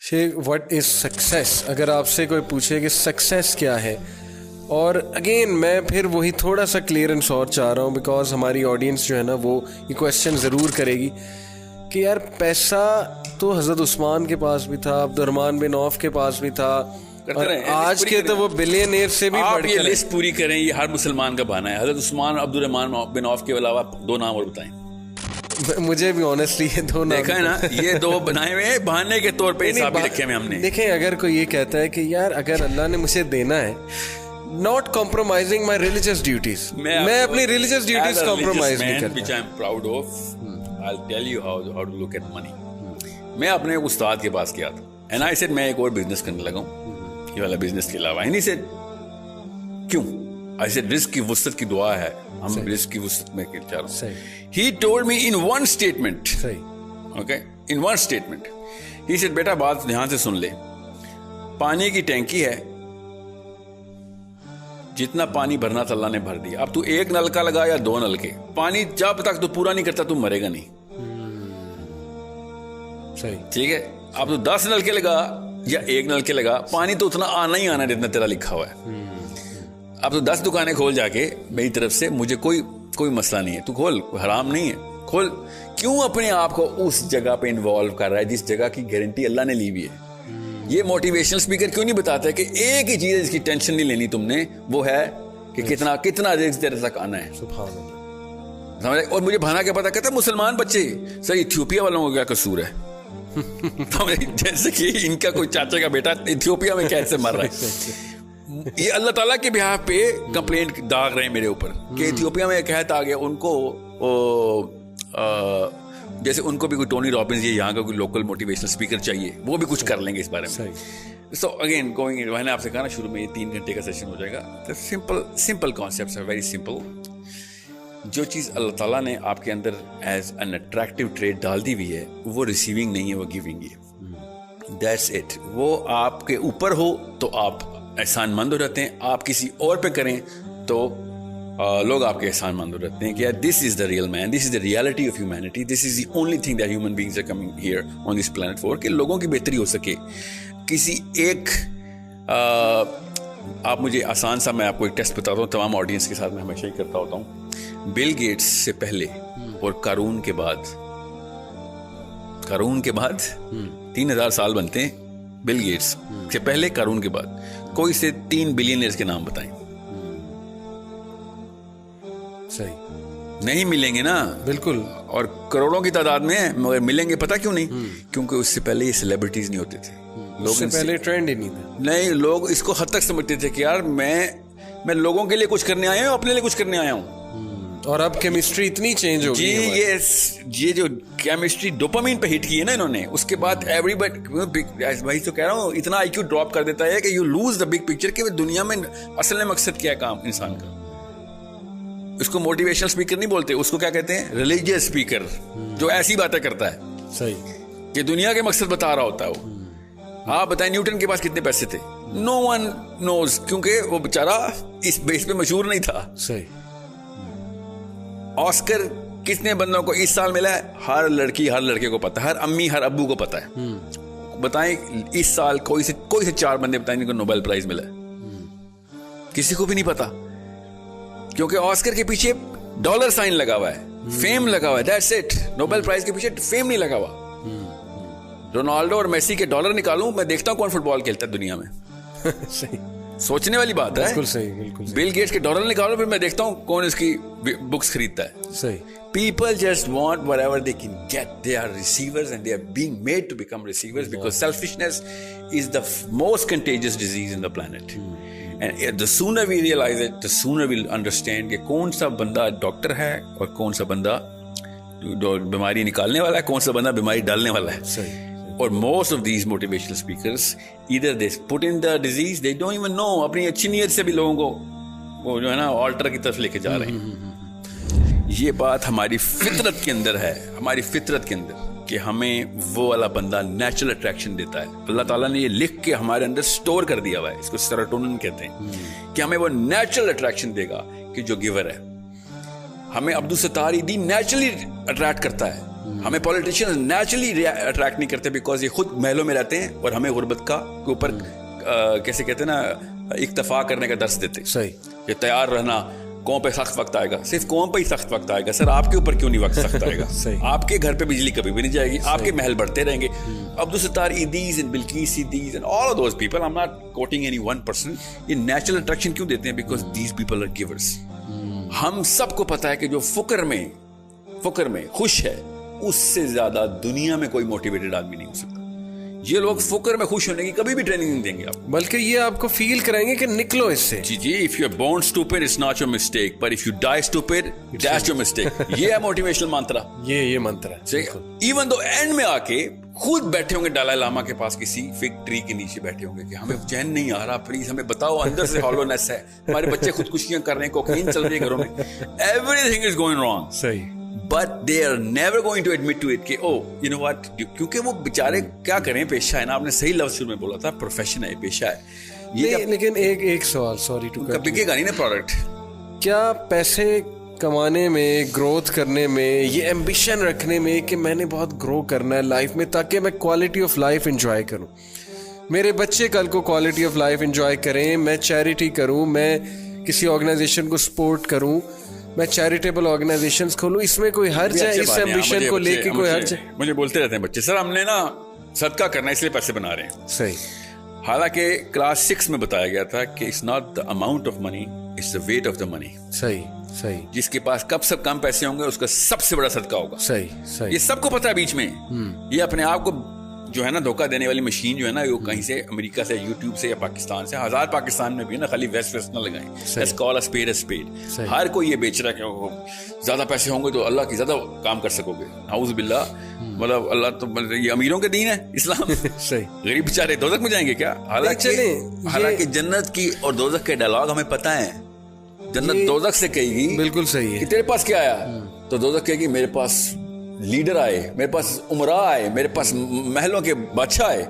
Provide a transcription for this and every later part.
What is success? अगर आपसे कोई पूछे कि सक्सेस क्या है, और अगेन मैं फिर वही थोड़ा सा क्लियर एंड शॉर्ट चाह रहा हूँ, बिकॉज हमारी ऑडियंस जो है ना वो ये क्वेश्चन ज़रूर करेगी कि यार पैसा तो हज़रत उस्मान के पास भी था, अब्दुर्रहमान बिन औफ के पास भी था, और आज के तो वो बिलियनियर से भी बढ़ के लिस्ट पूरी करें। ये हर मुसलमान का बहाना है। हज़रत उस्मान, अब्दुर्रहमान बिन औफ के अलावा 2 नाम और बताएं। मुझे भी ऑनेस्टली ये 2 नाम देखा है ना, ये 2 बनाए हुए बहाने के तौर पे हिसाब रखे हुए हमने। देखें, अगर कोई ये कहता है कि यार अगर अल्लाह ने मुझे देना है, not compromising my religious duties, मैं अपनी रिलीजियस ड्यूटीज कॉम्प्रोमाइज नहीं करता, which I am proud of. I will tell you how to look at money. मैं अपने उस्ताद के पास गया था एंड आई सेड मैं एक और बिजनेस करने लगा हूं, ये वाला बिजनेस के अलावा। एंड ही सेड क्यों? आई सेड रिस्क की वुसअत की दुआ है, हम रिस्क की वुसअत में चल रहे हैं। He told me in one statement, okay, in one statement he said बेटा बात ध्यान से सुन ले, पानी की टैंकी है, जितना पानी भरना था अल्लाह ने भर दिया। अब तू 1 नलका लगा या 2 नलके, पानी जब तक तू पूरा नहीं करता तू मरेगा नहीं। सही, ठीक है। अब तू 10 नलके लगा या 1 नलके लगा, पानी तो उतना आना ही आना जितना तेरा लिखा हुआ है। अब तो 10 दुकानें खोल जाके मेरी तरफ से, मुझे कोई मसला नहीं है, तू खोल, हराम नहीं है, खोल। क्यों अपने आप को उस जगह पे इन्वॉल्व कर रहा है जिस जगह की गारंटी अल्लाह ने ली हुई है? ये मोटिवेशनल स्पीकर क्यों नहीं बताता है कि एक ही चीज है जिसकी टेंशन नहीं लेनी तुमने, वो है कि कितना रिस्क तेरे तक आना है। समझ? और मुझे भाना क्या पता, कहता मुसलमान बच्चे, सर इथियोपिया वालों को क्या कसूर है? जैसे कि इनका कोई चाचा का बेटा इथियोपिया में कैसे मर रहा है। ये अल्लाह ताला के बिहाफ पे कंप्लेंट दाग रहे हैं मेरे ऊपर कि इथियोपिया में कहत आ गया उनको, जैसे उनको भी कोई टोनी रॉबिन्स या यहाँ का कोई लोकल मोटिवेशनल स्पीकर चाहिए, वो भी कुछ कर लेंगे इस बारे में। सो अगेन गोइंग, मैंने आपसे कहा ना शुरू में, ये 3 घंटे का सेशन हो जाएगा। तो सिंपल कॉन्सेप्ट्स है, वेरी सिंपल। जो चीज़ अल्लाह ताला ने आपके अंदर एज एन अट्रैक्टिव ट्रेड डाल दी हुई है, वो रिसीविंग नहीं है, वो गिविंग है। That's it. वो आपके ऊपर हो तो आप एहसानमंद हो जाते हैं, आप किसी और पे करें तो लोग आपके एहसानमंद हो जाते हैं कि यार this is the real man, this is the reality of humanity, this is the only thing that human beings are coming here on this planet for, कि लोगों की बेहतरी हो सके। किसी एक आप मुझे आसान सा, मैं आपको एक टेस्ट बताता हूँ, तमाम ऑडियंस के साथ मैं हमेशा ही करता होता हूँ। बिल गेट्स से पहले और कारून के बाद 3000 साल बनते हैं। बिल गेट्स से पहले, कारून के बाद कोई से 3 बिलियनियर्स के नाम बताएं। सही नहीं मिलेंगे ना, बिल्कुल, और करोड़ों की तादाद में है, मगर मिलेंगे पता क्यों नहीं? क्योंकि उससे पहले ये सेलिब्रिटीज नहीं होते थे, लोग उससे पहले ट्रेंड ही नहीं था। नहीं, लोग इसको हद तक समझते थे कि यार मैं लोगों के लिए कुछ करने आया हूँ, अपने लिए कुछ करने आया हूँ। और अब केमिस्ट्री इतनी चेंज हो गई है। ये जो केमिस्ट्री डोपामिन पे हिट की है ना इन्होंने, उसके बाद एवरीबॉडी, भाई तो कह रहा हूँ, इतना IQ ड्रॉप कर देता है कि you lose the big picture, कि दुनिया में असल में मकसद क्या है काम इंसान का। उसको मोटिवेशनल स्पीकर नहीं बोलते, उसको क्या कहते हैं? रिलीजियस स्पीकर, जो ऐसी बातें करता है। सही, कि दुनिया के मकसद बता रहा होता है वो। आप बताएं न्यूटन के पास कितने पैसे थे? नो वन नोज, क्योंकि वो बेचारा इस बेस पे मशहूर नहीं था। सही। ऑस्कर कितने बंदों को इस साल मिला है? हर लड़की हर लड़के को पता है, हर अम्मी हर अब्बू को पता है। बताएं इस साल कोई से 4 बंदे बताएं जिनको नोबेल प्राइज मिला है? किसी को भी नहीं पता, क्योंकि ऑस्कर के पीछे डॉलर साइन लगा हुआ है, फेम लगा हुआ है, दैट्स इट। नोबेल प्राइज के पीछे फेम नहीं लगा हुआ। रोनाल्डो और मेसी के डॉलर निकालूं, मैं देखता हूं कौन फुटबॉल खेलता है दुनिया में। सही, सोचने वाली बात है। बिल्कुल सही, बिल्कुल सही। बिल गेट्स के डॉलर निकालो, फिर मैं देखता हूं कौन इसकी बुक्स खरीदता है। सही। People just want whatever they can get. They are receivers and they are being made to become receivers because selfishness is the most contagious disease in the planet. And the sooner we realize it, the sooner we'll understand कि कौन सा बंदा doctor है और कौन सा बंदा बीमारी निकालने वाला है, कौन सा बंदा बीमारी डालने वाला है। सही। और most of these motivational speakers either they put in the disease, they don't even know, अपनी अच्छी नीयत से भी लोगों को वो जो है ना ऑल्टर की तरफ लेके जा रहे हैं। ये बात हमारी फितरत के अंदर है, हमारी फितरत के अंदर, कि हमें वो वाला बंदा नेचुरल अट्रैक्शन देता है। अल्लाह ताला ने ये लिख के हमारे अंदर स्टोर कर दिया हुआ है, इसको सेरोटोनिन कहते हैं, कि हमें वो नेचुरल अट्रैक्शन देगा कि जो गिवर है। हमें अब्दुल सत्तार ईदी नेचुरली अट्रैक्ट करता है, हमें पॉलिटिशियंस नेचुरली अट्रैक्ट नहीं करते बिकॉज ये खुद महलों में रहते हैं और हमें गुर्बत का के ऊपर कैसे कहते हैं ना, इक्तफा करने का दर्स देते। सही। ये तैयार रहना, कौम पे सख्त वक्त आएगा, सिर्फ कौम पे ही सख्त वक्त आएगा सर, आपके ऊपर क्यों नहीं वक्त सख्त आएगा? सही। आपके घर पे बिजली कभी भी नहीं जाएगी, आपके महल बढ़ते रहेंगे। Abdul Sattar Edhis and Bilquis Edhis and all of those people, I am not quoting any one person, ये नेचुरल अट्रैक्शन क्यों देते हैं? Because these people are givers. हम सबको पता है कि जो फुकर में खुश है, उससे ज्यादा दुनिया में कोई मोटिवेटेड आदमी नहीं हो सकता। ये लोग फुकर में खुश होने की कभी भी ट्रेनिंग नहीं देंगे आपको, बल्कि ये आपको फील कराएंगे कि निकलो इससे। जी, if you are born stupid it's not your mistake, but if you die stupid that's your mistake. ये है मोटिवेशनल मंत्र। ये मंत्र है। इवन दो एंड में आके खुद बैठे होंगे दलाई लामा के पास किसी फिग ट्री के नीचे बैठे होंगे कि हमें चैन नहीं आ रहा, प्लीज हमें बताओ, अंदर से हॉलोनेस है, हमारे बच्चे खुदकुशियां कर रहे हैं, कोकीन चल रही है घरों में, एवरीथिंग इज गोइंग रॉन्ग। सही। But they are never going to admit to it कि ओ यू नो व्हाट, क्योंकि वो बेचारे क्या करें, पेशा है ना, आपने सही लफ्ज शुरू में बोला था, प्रोफेशन है, पेशा है ये। लेकिन एक सवाल, सॉरी टू कट, बिकेगा नहीं ना प्रोडक्ट। क्या पैसे कमाने में, ग्रोथ करने में, ये एम्बिशन रखने में कि मैंने बहुत ग्रो करना है लाइफ में ताकि मैं क्वालिटी ऑफ लाइफ एंजॉय करूं, मेरे बच्चे कल को क्वालिटी ऑफ लाइफ एंजॉय करें, मैं चैरिटी करूं, मैं किसी ऑर्गेनाइजेशन को सपोर्ट करूं, मैं चैरिटेबल ऑर्गेनाइजेशंस खोलूं, इसमें कोई हर्ज है? इस एम्बिशन को लेके कोई हर्ज है? मुझे बोलते रहते हैं बच्चे, सर हमने ना सदका करना है इसलिए पैसे बना रहे हैं। सही। हालांकि क्लास 6 में बताया गया था कि it's not the amount of money, it's the weight of the money. सही। जिसके पास कब सब कम पैसे होंगे उसका सबसे बड़ा सदका होगा। सही। ये सबको पता है। बीच में ये अपने आप को जो है ना धोखा देने वाली मशीन जो है ना, वो कहीं से अमेरिका से, यूट्यूब से या पाकिस्तान से, हजार पाकिस्तान में भी ना, खाली वेस्ट ना लगाएं। Let's call a spade a spade. हर कोई ये बेच रहा है कि ज्यादा पैसे होंगे तो अल्लाह की ज्यादा काम कर सकोगे। नाउज़ बिल्लाह, मतलब अल्लाह तो ये अमीरों के दीन है इस्लाम। सही। गरीब बेचारे दोज़ख में जाएंगे क्या? हालांकि जन्नत की और दोज़ख के डायलॉग हमें पता है। जन्नत दोज़ख से कहेगी, बिल्कुल सही है, कि तेरे पास क्या आया, तो दोज़ख कहेगी मेरे पास लीडर आए, मेरे पास उमरा आए, मेरे पास महलों के बादशाह आए,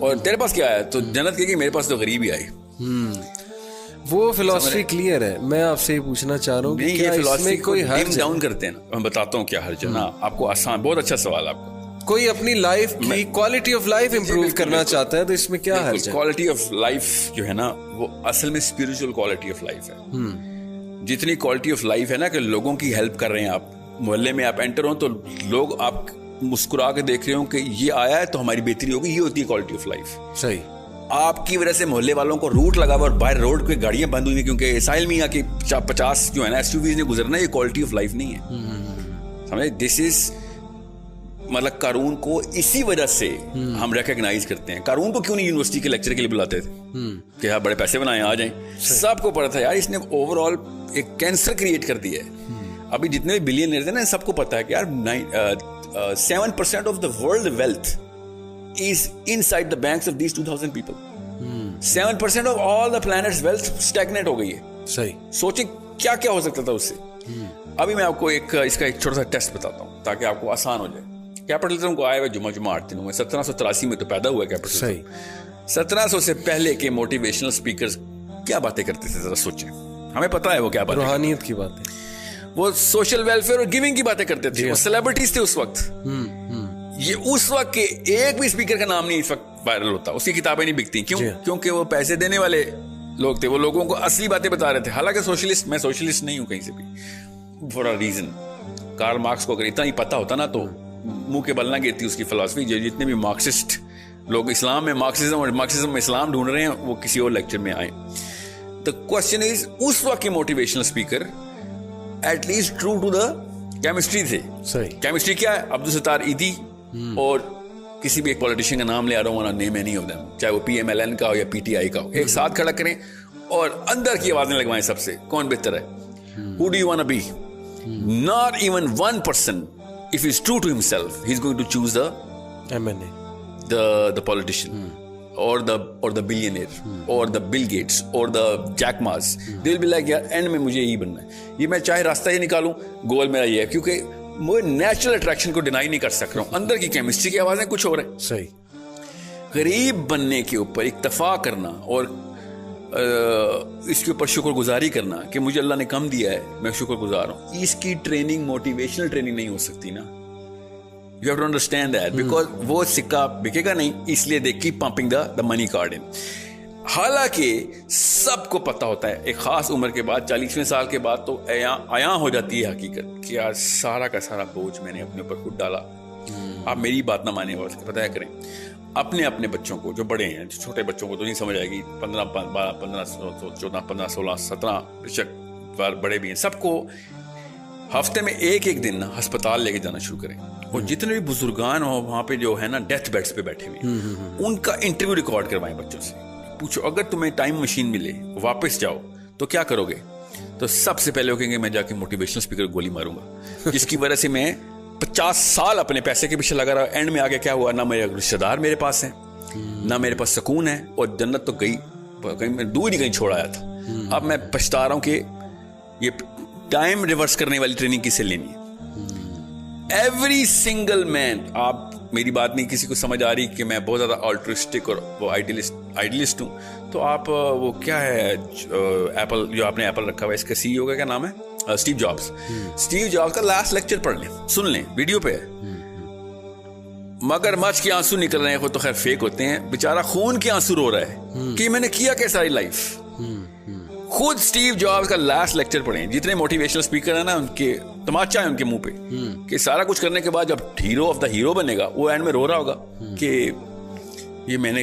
और तेरे पास क्या है? तो जन्नत कहेगी मेरे पास तो गरीब ही आए। वो फिलॉसफी क्लियर है। मैं आपसे ये पूछना चाह रहा हूँ कि क्या इसमें कोई हर्ज डाउन करते हैं ना? मैं बताता हूँ क्या हर्ज है ना आपको। आसान, बहुत अच्छा सवाल आपका। कोई अपनी लाइफ की क्वालिटी ऑफ लाइफ इंप्रूव करना चाहता है तो इसमें क्या हर्ज है? क्वालिटी ऑफ लाइफ जो है ना, वो असल में स्पिरिचुअल क्वालिटी ऑफ लाइफ है। जितनी क्वालिटी ऑफ लाइफ है ना कि लोगों की हेल्प कर रहे हैं आप, मोहल्ले में आप एंटर हो तो लोग आप मुस्कुरा के देख रहे हो कि ये आया है तो हमारी बेहतरी होगी, ये होती है क्वालिटी ऑफ लाइफ। सही। आपकी वजह से मोहल्ले वालों को रूट लगा हुआ और बाहर रोड पे गाड़ियां बंद हुई क्योंकि साहिल मियां की 50 जो है ना एसयूवीज ने गुजरना, ये क्वालिटी ऑफ लाइफ नहीं है। समझे? दिस इज मतलब कारून को इसी वजह से हम रिकॉग्नाइज करते हैं। कारून को क्यों नहीं यूनिवर्सिटी के लेक्चर के लिए बुलाते थे कि हाँ बड़े पैसे बनाए आ जाएं? सबको पता था यार इसने ओवरऑल एक कैंसर क्रिएट कर दिया है। अभी जितने भी बिलियनर थे ना, सबको पता है कि यार 7% of the world wealth is inside the banks of these 2000 people. 7% of all the planet's wealth stagnate हो गई है। सही। सोचिए क्या क्या हो सकता था उससे। अभी मैं आपको इसका एक छोटा सा टेस्ट बताता हूँ ताकि आपको आसान हो जाए। कैपिटलिज्म को आए हुए जुमा 8 दिनों में 1783 में तो पैदा हुआ कैपिटलिज्म। सही। 1700 से पहले के मोटिवेशनल स्पीकर्स क्या बातें करते थे, जरा सोचें। हमें पता है वो क्या बातें, रूहानियत की बातें, वो सोशल वेलफेयर और गिविंग की बातें करते थे। वो सेलिब्रिटीज थे उस वक्त। ये उस वक्त के एक भी स्पीकर का नाम नहीं इस वक्त वायरल होता, उसकी किताबें नहीं बिकती। क्यों? क्योंकि वो पैसे देने वाले लोग थे, वो लोगों को असली बातें बता रहे थे। हालांकि सोशलिस्ट, मैं सोशलिस्ट नहीं हूं कहीं से भी, for a reason. Karl Marx को अगर इतना ही पता होता ना तो मुंह के बल ना गिरती उसकी फिलॉसफी। जो जितने भी मार्क्सिस्ट लोग इस्लाम में मार्क्सिज्म और मार्क्सिज्म में इस्लाम ढूंढ रहे हैं, वो किसी और लेक्चर में आए। द क्वेश्चन इज, उस वक्त के motivational speaker at least true to the chemistry थे। सही। केमिस्ट्री क्या है? अब्दुल सत्तार ईदी और किसी भी एक पॉलिटिशियन का नाम ले, I don't want to name any of them, चाहे वो PMLN का हो या PTI का हो, एक साथ खड़ा करें और अंदर की आवाजें लगवाएं सबसे, कौन बेहतर है? Who do you want to be? Not even one person, if he's true to himself, he's going to choose the MNA, the politician, or the billionaire, or the Bill Gates, or the Jack Ma's. They'll be like, यार and में मुझे यही बनना है, ये मैं चाहे रास्ता ये निकालूं, गोल मेरा ये है, क्योंकि मैं नेचुरल अट्रैक्शन को डिनाई नहीं कर सक रहा हूं। अंदर की केमिस्ट्री की आवाजें कुछ और है। सही। गरीब बनने के ऊपर इक्तफा करना और इसके ऊपर शुक्रगुजारी करना कि मुझे अल्लाह ने कम दिया है, मैं शुक्रगुजार हूं, इसकी ट्रेनिंग मोटिवेशनल ट्रेनिंग नहीं हो सकती ना। You have to understand that because वो सिक्का बिकेगा नहीं, इसलिए they keep pumping the money card in. हालांकि सबको पता होता है एक खास उम्र के बाद, 40वें साल के बाद तो आया हो जाती है हकीकत कि यार सारा का सारा बोझ मैंने अपने ऊपर खुद डाला. आप मेरी बात ना माने और पता है करें अपने अपने बच्चों को, जो बड़े हैं, जो छोटे बच्चों को तो नहीं समझ आएगी, 15, 14, 15, 16, 17 बेशक बड़े भी हैं, सबको हफ्ते में एक दिन ना अस्पताल लेके जाना शुरू करें. और जितने भी बुजुर्गान हो वहाँ पे जो है ना डेथ बेड्स पे बैठे हुए उनका इंटरव्यू रिकॉर्ड करवाएं बच्चों से. पूछो अगर तुम्हें टाइम मशीन मिले, वापस जाओ तो क्या करोगे? तो सबसे पहले वो कहेंगे मैं जाके मोटिवेशनल स्पीकर गोली मारूंगा, जिसकी वजह से मैं 50 साल अपने पैसे के पीछे लगा रहा. एंड में आगे क्या हुआ, ना मेरे रिश्तेदार मेरे पास हैं, ना मेरे पास सुकून है, और जन्नत तो कहीं दूर ही कहीं छोड़ आया था. अब मैं पछता रहा हूं कि ये टाइम रिवर्स करने वाली ट्रेनिंग किसे लेनी है. एवरी सिंगल मैन, आप मेरी बात नहीं किसी को समझ आ रही कि मैं बहुत ज्यादा ऑल्ट्रिस्टिक और वो आइडियलिस्ट हूं, तो आप वो क्या है एप्पल, जो आपने एप्पल रखा हुआ है, इसका सीईओ का क्या नाम है, स्टीव जॉब्स. स्टीव जॉब्स का लास्ट लेक्चर पढ़ लें, सुन लें, वीडियो पे है. मगरमच्छ के आंसू निकल रहे हैं, वो तो खैर फेक होते हैं, बेचारा खून के आंसू रो रहा है कि मैंने किया क्या सारी लाइफ. खुद स्टीव जॉब्स का लास्ट लेक्चर पढ़ें. जितने मोटिवेशनल स्पीकर है ना, उनके तमाचा है उनके मुंह पे कि सारा कुछ करने के बाद जब हीरो ऑफ द हीरो बनेगा, वो एंड में रो रहा होगा कि ये मैं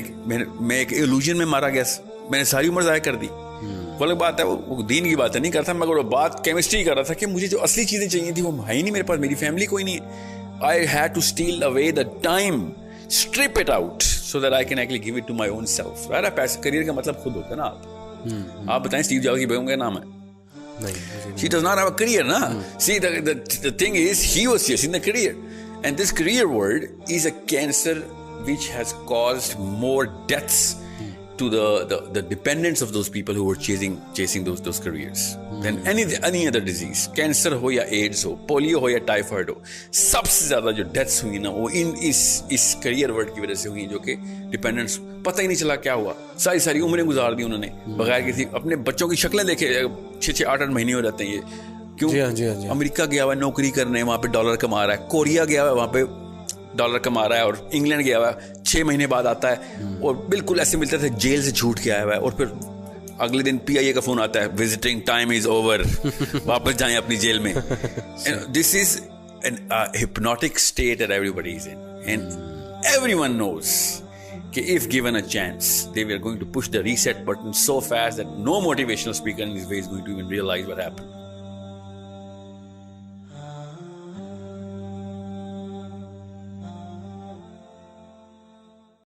एक इल्यूजन में मारा गया, मैंने सारी उम्र ज़ाया कर दी. वो अलग बात है, वो दीन की बात है, नहीं करता, मगर वो बात केमिस्ट्री कर रहा था कि मुझे जो असली चीजें चाहिए थी वो है ही नहीं मेरे पास, मेरी फैमिली कोई नहीं है. I had to steal away the time, strip it out so that I can actually give it to my own self. पैसे करियर का मतलब खुद होता है ना. आप बताएं स्टीव जॉब्स की बेगम का नाम है? नहीं. She does not have a career, na? See, the thing is, he was chasing the career, and this career world is a cancer which has caused more deaths to the dependents of those people who were chasing those careers than any other disease. Cancer हो या ads हो, polio हो या typhoid हो, सबसे ज्यादा जो deaths हुई ना वो इस करियर वर्ड की वजह से हुई, जो कि डिपेंडेंट्स पता ही नहीं चला क्या हुआ. सारी उम्रें गुजार दी उन्होंने बगैर किसी, अपने बच्चों की शक्लें देखे 6, 8 महीने हो जाते हैं ये. क्यों? जी हाँ. अमेरिका गया हुआ नौकरी करने, वहां पे डॉलर कमा रहा है. कोरिया गया हुआ, वहां पे डॉलर कमा रहा है. और इंग्लैंड गया हुआ 6 महीने बाद आता है और बिल्कुल ऐसे मिलता था जेल से छूट के आया हुआ है, और फिर अगले दिन PIA का फोन आता है, विजिटिंग टाइम इज ओवर, वापस जाएं अपनी जेल में. This is an hypnotic state that everybody is in, and everyone knows कि if given a chance they were going to push the reset button so fast that no motivational speaker in his way is going to even realize what happened.